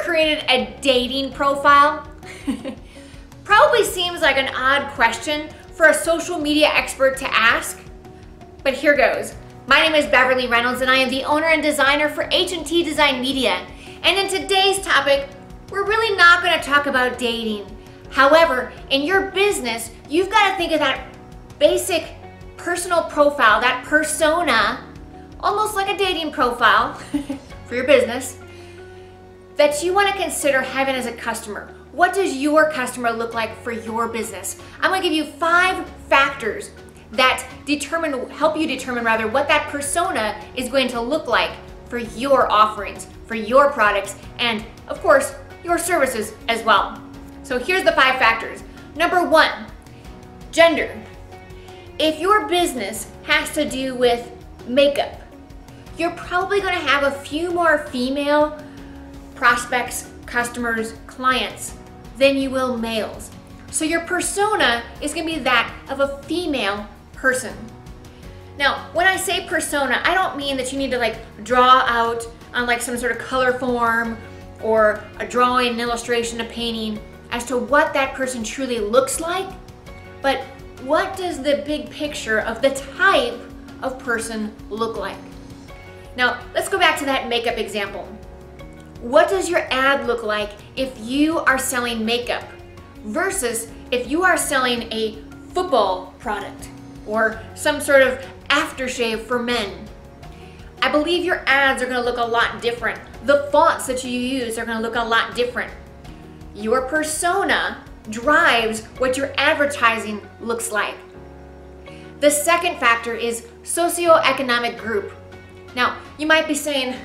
created a dating profile? Probably seems like an odd question for a social media expert to ask, but here goes. My name is Beverly Reynolds and I am the owner and designer for H&T Design Media. And in today's topic, we're really not going to talk about dating. However, in your business, you've got to think of that basic personal profile, that persona, almost like a dating profile for your business, that you want to consider having as a customer. What does your customer look like for your business? I'm going to give you 5 factors that help you determine what that persona is going to look like for your offerings, for your products, and of course, your services as well. So here's the 5 factors. Number 1, gender. If your business has to do with makeup, you're probably going to have a few more female prospects, customers, clients than you will males. So your persona is going to be that of a female person. Now, when I say persona, I don't mean that you need to draw out on some sort of color form or a drawing, an illustration, a painting as to what that person truly looks like, but what does the big picture of the type of person look like? Now, let's go back to that makeup example. What does your ad look like if you are selling makeup versus if you are selling a football product or some sort of aftershave for men? I believe your ads are going to look a lot different. The fonts that you use are going to look a lot different. Your persona drives what your advertising looks like. The second factor is socioeconomic group. Now, you might be saying,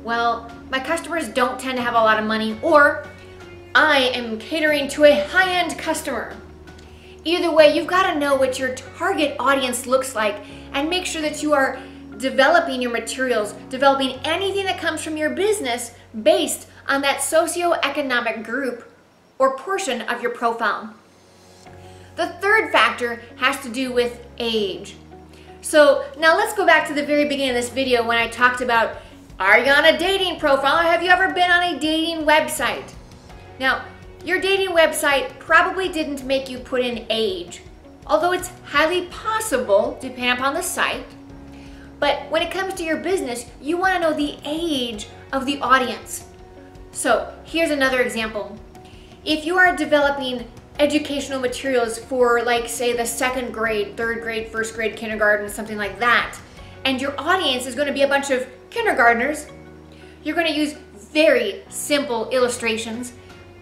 well, my customers don't tend to have a lot of money, or I am catering to a high-end customer. Either way, you've got to know what your target audience looks like and make sure that you are developing your materials, developing anything that comes from your business based on that socioeconomic group or portion of your profile. The third factor has to do with age. So now let's go back to the very beginning of this video when I talked about, are you on a dating profile? Have you ever been on a dating website? Now, your dating website probably didn't make you put in age, although it's highly possible depending upon the site. But when it comes to your business, you want to know the age of the audience. So here's another example. If you are developing educational materials for, say, the 2nd grade, 3rd grade, 1st grade, kindergarten, something like that, and your audience is going to be a bunch of kindergartners, you're going to use very simple illustrations,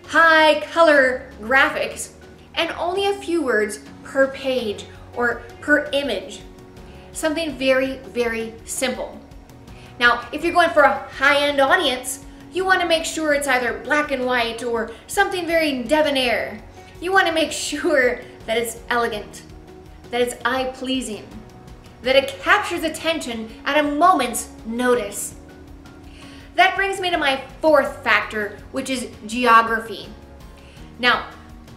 high color graphics, and only a few words per page or per image. Something very, very simple. Now, if you're going for a high-end audience, you want to make sure it's either black and white or something very debonair. You want to make sure that it's elegant, that it's eye-pleasing, that it captures attention at a moment's notice. That brings me to my 4th factor, which is geography. Now,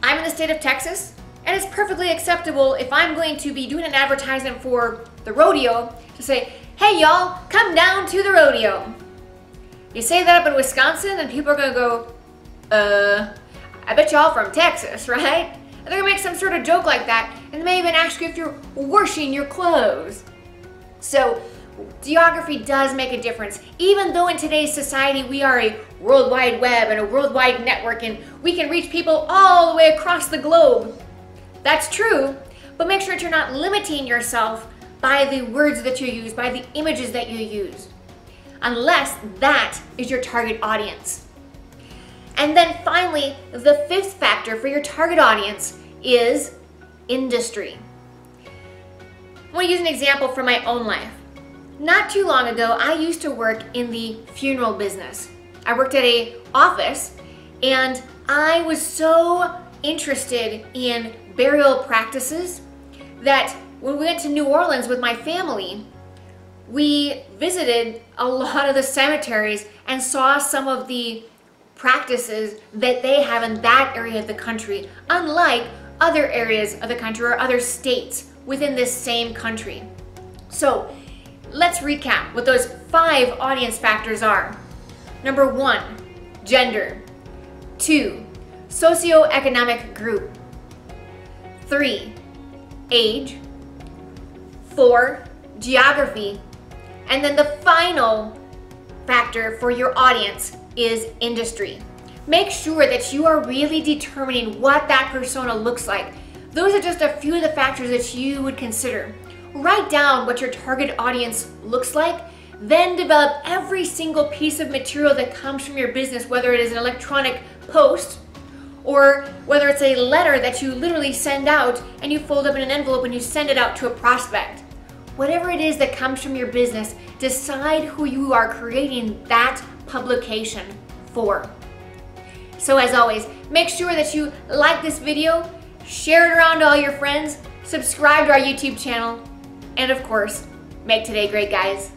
I'm in the state of Texas, and it's perfectly acceptable if I'm going to be doing an advertisement for the rodeo to say, hey y'all, come down to the rodeo. You say that up in Wisconsin and people are going to go, I bet y'all from Texas, right? And they're going to make some sort of joke like that, and they may even ask you if you're washing your clothes. So geography does make a difference. Even though in today's society we are a World Wide Web and a worldwide network and we can reach people all the way across the globe. That's true, but make sure that you're not limiting yourself by the words that you use, by the images that you use, unless that is your target audience. And then finally, the 5th factor for your target audience is industry. I want to use an example from my own life. Not too long ago, I used to work in the funeral business. I worked at an office, and I was so interested in burial practices that when we went to New Orleans with my family, we visited a lot of the cemeteries and saw some of the practices that they have in that area of the country, unlike other areas of the country or other states within this same country. So let's recap what those 5 audience factors are. Number 1, gender. 2, socioeconomic group. 3, age. 4, geography. And then the final factor for your audience is industry. Make sure that you are really determining what that persona looks like. Those are just a few of the factors that you would consider. Write down what your target audience looks like, then develop every single piece of material that comes from your business, whether it is an electronic post or whether it's a letter that you literally send out and you fold up in an envelope and you send it out to a prospect. Whatever it is that comes from your business, decide who you are creating that publication for. So as always, make sure that you like this video, share it around to all your friends, subscribe to our YouTube channel, and of course, make today great, guys.